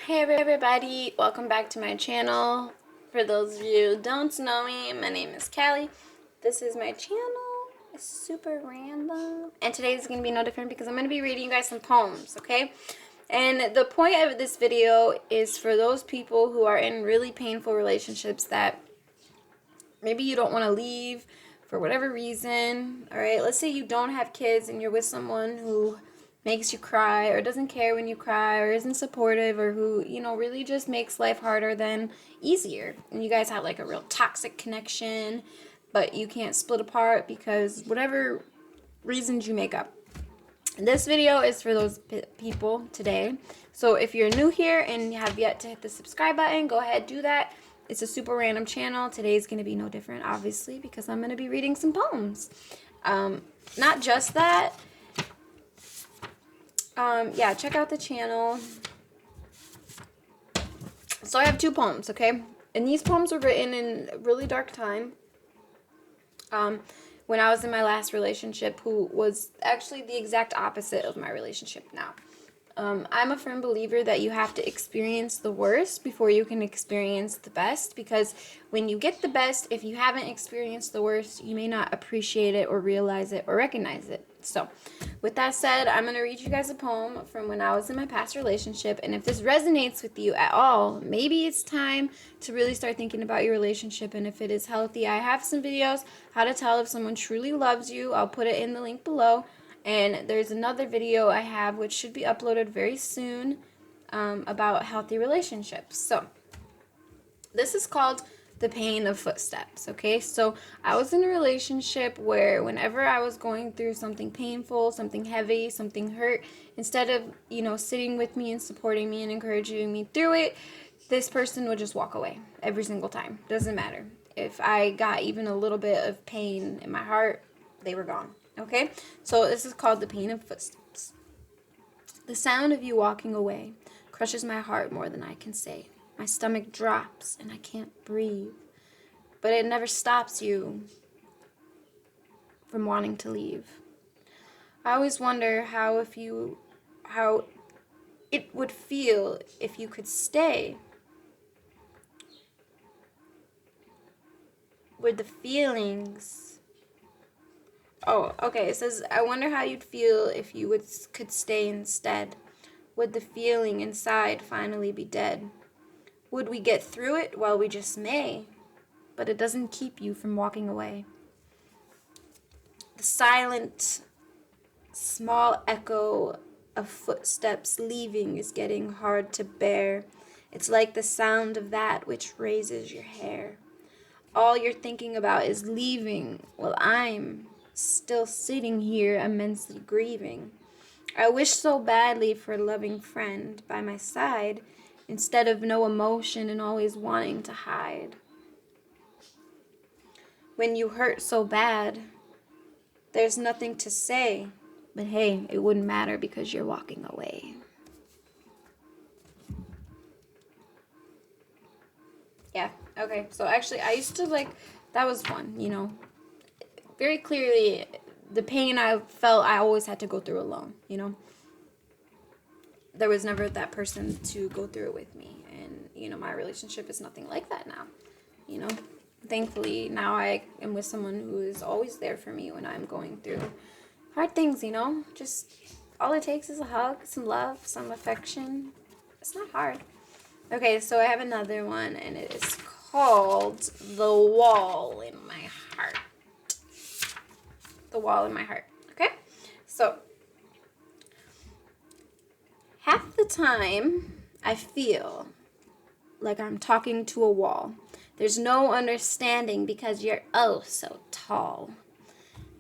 Hey everybody, welcome back to my channel. For those of you who don't know me, my name is Callie. This is my channel. It's super random. And today is going to be no different because I'm going to be reading you guys some poems, okay? And the point of this video is for those people who are in really painful relationships that maybe you don't want to leave for whatever reason, all right? Let's say you don't have kids and you're with someone who makes you cry or doesn't care when you cry or isn't supportive or who, you know, really just makes life harder than easier. And you guys have like a real toxic connection, but you can't split apart because whatever reasons you make up. This video is for those people today. So if you're new here and have yet to hit the subscribe button, go ahead, do that. It's a super random channel. Today's going to be no different, obviously, because I'm going to be reading some poems. Not just that. Yeah, check out the channel. So I have two poems, okay? And these poems were written in a really dark time. When I was in my last relationship, who was actually the exact opposite of my relationship now. I'm a firm believer that you have to experience the worst before you can experience the best, because when you get the best, if you haven't experienced the worst, you may not appreciate it or realize it or recognize it. So with that said, I'm going to read you guys a poem from when I was in my past relationship, and if this resonates with you at all, maybe it's time to really start thinking about your relationship, and if it is healthy. I have some videos how to tell if someone truly loves you. I'll put it in the link below. And there's another video I have which should be uploaded very soon about healthy relationships. So this is called The Pain of Footsteps, okay? So I was in a relationship where whenever I was going through something painful, something heavy, something hurt, instead of, you know, sitting with me and supporting me and encouraging me through it, this person would just walk away every single time. Doesn't matter. If I got even a little bit of pain in my heart, they were gone. Okay, so this is called The Pain of Footsteps. The sound of you walking away crushes my heart more than I can say. My stomach drops and I can't breathe, but it never stops you from wanting to leave. I always wonder how it would feel if you could stay. Would the feelings... Oh, okay, it says, I wonder how you'd feel if you could stay instead. Would the feeling inside finally be dead? Would we get through it? Well, we just may, but it doesn't keep you from walking away. The silent, small echo of footsteps leaving is getting hard to bear. It's like the sound of that which raises your hair. All you're thinking about is leaving, while I'm still sitting here immensely grieving. I wish so badly for a loving friend by my side, instead of no emotion and always wanting to hide. When you hurt so bad, there's nothing to say, but hey, it wouldn't matter because you're walking away. Yeah, okay, so actually I used to that was fun, you know. Very clearly, the pain I felt, I always had to go through alone, you know. There was never that person to go through it with me. And, you know, my relationship is nothing like that now, you know. Thankfully, now I am with someone who is always there for me when I'm going through hard things, you know. Just all it takes is a hug, some love, some affection. It's not hard. Okay, so I have another one, and it is called The Wall in My Heart. The wall in my heart. Okay? So, half the time I feel like I'm talking to a wall. There's no understanding because you're oh so tall.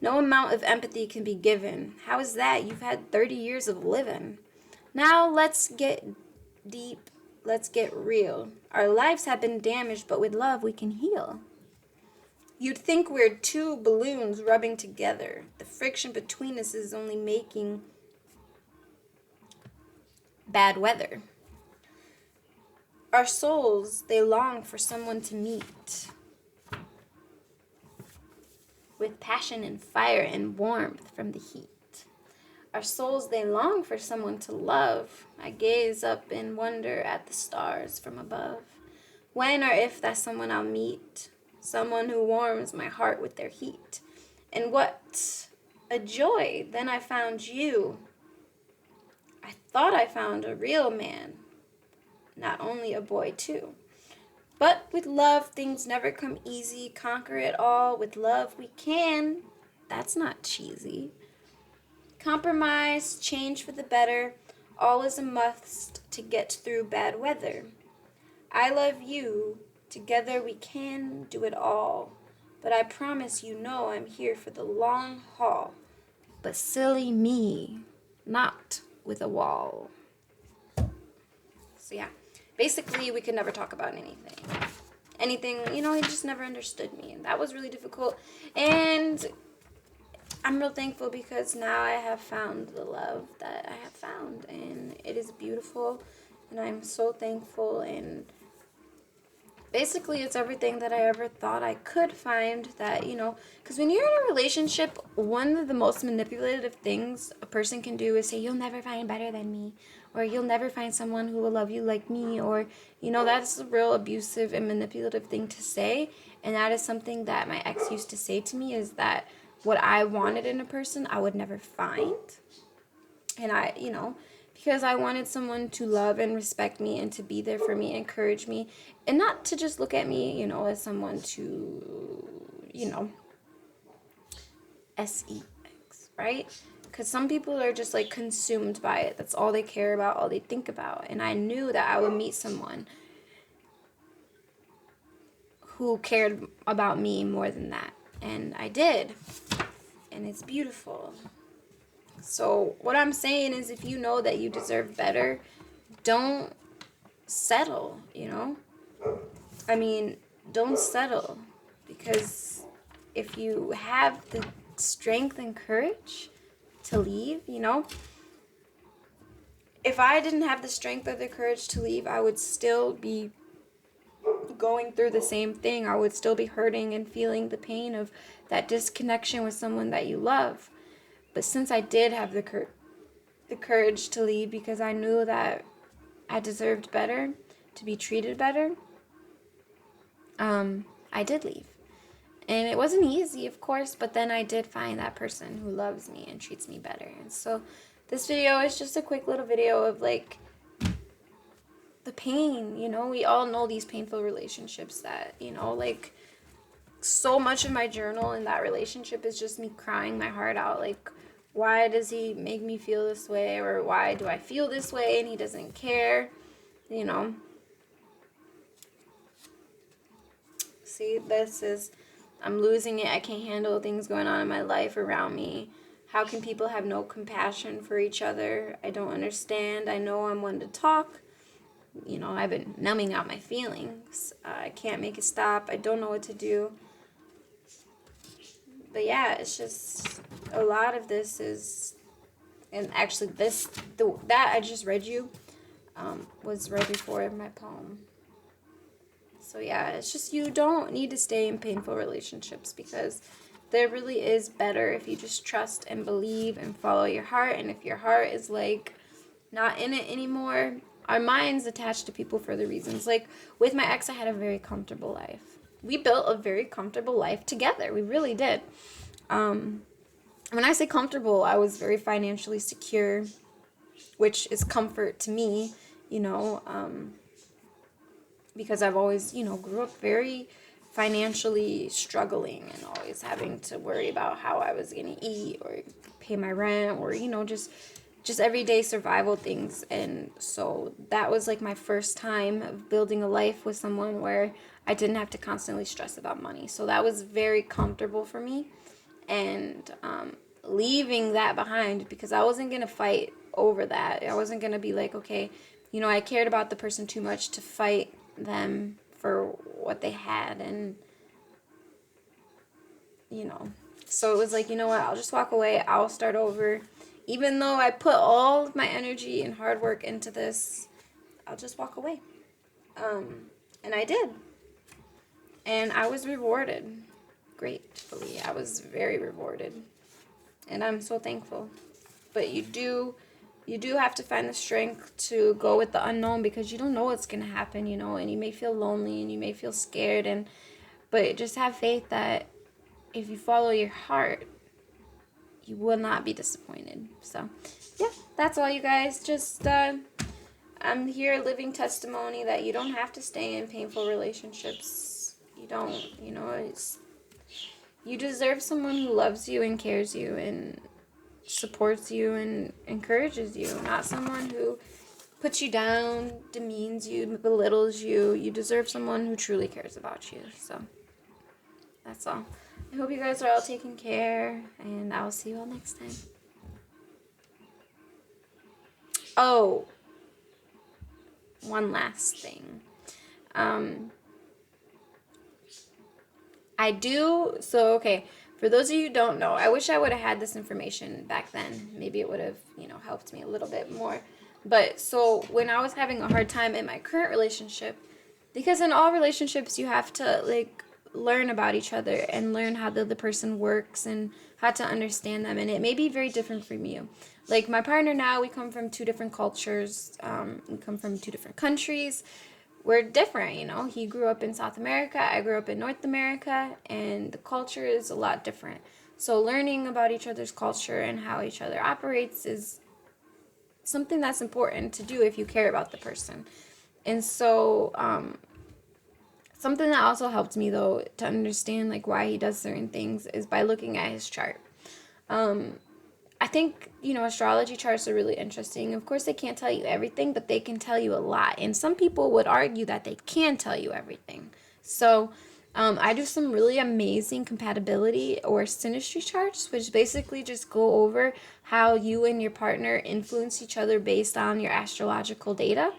No amount of empathy can be given. How is that? You've had 30 years of living. Now let's get deep. Let's get real. Our lives have been damaged, but with love we can heal. You'd think we're two balloons rubbing together. The friction between us is only making bad weather. Our souls, they long for someone to meet. With passion and fire and warmth from the heat. Our souls, they long for someone to love. I gaze up in wonder at the stars from above. When or if that someone I'll meet, someone who warms my heart with their heat. And what a joy, then I found you. I thought I found a real man, not only a boy too. But with love, things never come easy. Conquer it all. With love, we can. That's not cheesy. Compromise, change for the better. All is a must to get through bad weather. I love you. Together we can do it all. But I promise you know I'm here for the long haul. But silly me, not with a wall. So yeah, basically we could never talk about anything, you know. He just never understood me, and that was really difficult. And I'm real thankful because now I have found the love that I have found, and it is beautiful, and I'm so thankful. And basically it's everything that I ever thought I could find, that, you know, because when you're in a relationship, one of the most manipulative things a person can do is say, you'll never find better than me, or you'll never find someone who will love you like me, or, you know, that's a real abusive and manipulative thing to say. And that is something that my ex used to say to me, is that what I wanted in a person I would never find. And I, you know, because I wanted someone to love and respect me and to be there for me, encourage me, and not to just look at me, you know, as someone to, you know, sex, right? Because some people are just like consumed by it. That's all they care about, all they think about. And I knew that I would meet someone who cared about me more than that. And I did. And it's beautiful. So what I'm saying is, if you know that you deserve better, don't settle, you know? I mean, don't settle. Because if you have the strength and courage to leave, you know? If I didn't have the strength or the courage to leave, I would still be going through the same thing. I would still be hurting and feeling the pain of that disconnection with someone that you love. But since I did have the courage to leave, because I knew that I deserved better, to be treated better, I did leave. And it wasn't easy, of course, but then I did find that person who loves me and treats me better. And so this video is just a quick little video of like the pain, you know. We all know these painful relationships that, you know, like so much of my journal in that relationship is just me crying my heart out. Like, why does he make me feel this way? Or why do I feel this way and he doesn't care? You know. See, this is, I'm losing it. I can't handle things going on in my life around me. How can people have no compassion for each other? I don't understand. I know I'm one to talk. You know, I've been numbing out my feelings. I can't make it stop. I don't know what to do. But yeah, it's just a lot of this is, and actually that I just read you was right before my poem. So yeah, it's just, you don't need to stay in painful relationships, because there really is better if you just trust and believe and follow your heart. And if your heart is like not in it anymore, our mind's attached to people for the reasons. Like with my ex, I had a very comfortable life. We built a very comfortable life together. We really did. When I say comfortable, I was very financially secure, which is comfort to me, you know, because I've always, you know, grew up very financially struggling and always having to worry about how I was going to eat or pay my rent, or, you know, just everyday survival things. And so that was like my first time of building a life with someone where I didn't have to constantly stress about money. So that was very comfortable for me. And leaving that behind, because I wasn't going to fight over that. I wasn't going to be like, okay, you know, I cared about the person too much to fight them for what they had. And, you know, so it was like, you know what, I'll just walk away. I'll start over. Even though I put all of my energy and hard work into this, I'll just walk away. And I did. And I was rewarded. Gratefully, I was very rewarded. And I'm so thankful. but you do have to find the strength to go with the unknown, because you don't know what's going to happen, you know, and you may feel lonely and you may feel scared, but just have faith that if you follow your heart, you will not be disappointed. So yeah, that's all, you guys. Just I'm here living testimony that you don't have to stay in painful relationships. You don't, you know, you deserve someone who loves you and cares you and supports you and encourages you, not someone who puts you down, demeans you, belittles you. You deserve someone who truly cares about you. So that's all. I hope you guys are all taking care, and I'll see you all next time. Oh, one last thing. Okay, for those of you who don't know, I wish I would have had this information back then. Maybe it would have, you know, helped me a little bit more. But so when I was having a hard time in my current relationship, because in all relationships you have to like learn about each other and learn how the other person works and how to understand them, and it may be very different from you. Like my partner now, we come from two different cultures, we come from two different countries. We're different, you know. He grew up in South America, I grew up in North America, and the culture is a lot different. So learning about each other's culture and how each other operates is something that's important to do if you care about the person. And so something that also helped me though to understand like why he does certain things is by looking at his chart. I think, you know, astrology charts are really interesting. Of course, they can't tell you everything, but they can tell you a lot. And some people would argue that they can tell you everything. So I do some really amazing compatibility or synastry charts, which basically just go over how you and your partner influence each other based on your astrological data.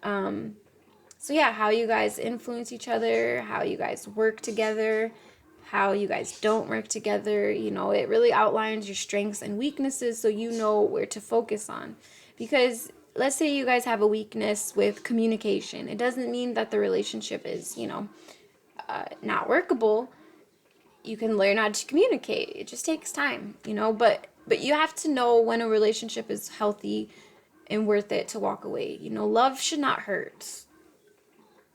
So yeah, how you guys influence each other, how you guys work together, how you guys don't work together. You know, it really outlines your strengths and weaknesses so you know where to focus on. Because let's say you guys have a weakness with communication. It doesn't mean that the relationship is, you know, not workable. You can learn how to communicate. It just takes time, you know, but you have to know when a relationship is healthy and worth it to walk away. You know, love should not hurt.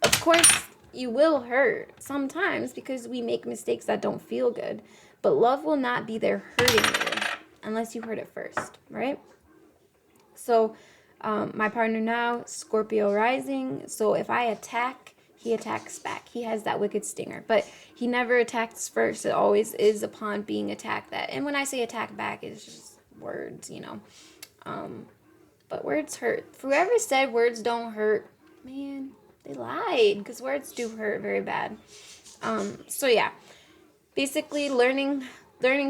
Of course, you will hurt sometimes because we make mistakes that don't feel good. But love will not be there hurting you unless you hurt it first, right? So, my partner now, Scorpio rising. So if I attack, he attacks back. He has that wicked stinger. But he never attacks first. It always is upon being attacked that. And when I say attack back, it's just words, you know. But words hurt. Whoever said words don't hurt, man, they lied, because words do hurt very bad. So yeah, basically learning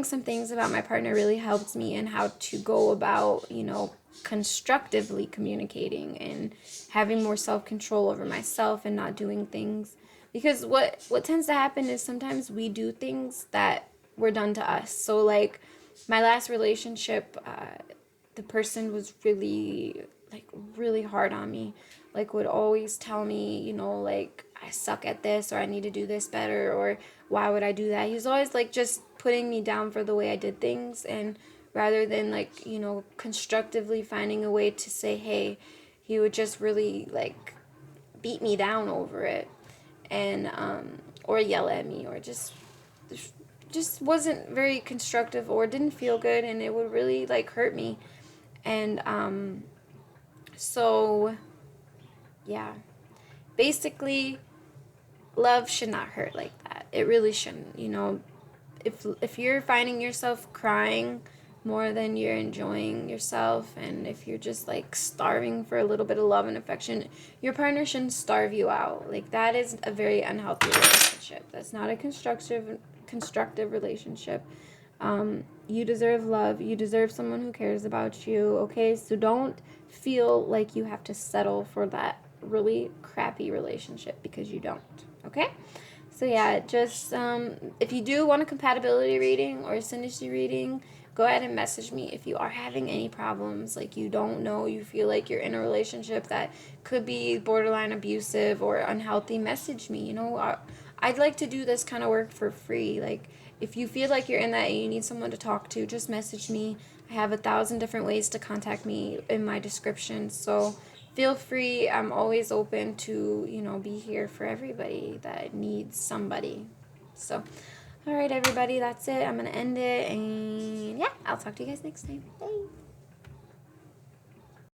some things about my partner really helped me in how to go about, you know, constructively communicating and having more self-control over myself and not doing things. Because what tends to happen is sometimes we do things that were done to us. So like my last relationship, the person was really hard on me. Like would always tell me, you know, like I suck at this, or I need to do this better, or why would I do that? He was always like just putting me down for the way I did things, and rather than like, you know, constructively finding a way to say, hey, he would just really like beat me down over it, and or yell at me, or just wasn't very constructive or didn't feel good, and it would really like hurt me. And so yeah, basically love should not hurt like that. It really shouldn't. You know, if you're finding yourself crying more than you're enjoying yourself, and if you're just like starving for a little bit of love and affection, your partner shouldn't starve you out. Like that is a very unhealthy relationship. That's not a constructive relationship. You deserve love. You deserve someone who cares about you. Okay, so don't feel like you have to settle for that really crappy relationship, because you don't. Okay, so yeah, just if you do want a compatibility reading or a synastry reading, go ahead and message me if you are having any problems, like you don't know, you feel like you're in a relationship that could be borderline abusive or unhealthy. Message me. You know, I'd like to do this kind of work for free. Like if you feel like you're in that and you need someone to talk to, just message me. I have 1,000 different ways to contact me in my description, so feel free. I'm always open to, be here for everybody that needs somebody. So, all right, everybody, that's it. I'm going to end it, and yeah, I'll talk to you guys next time. Bye.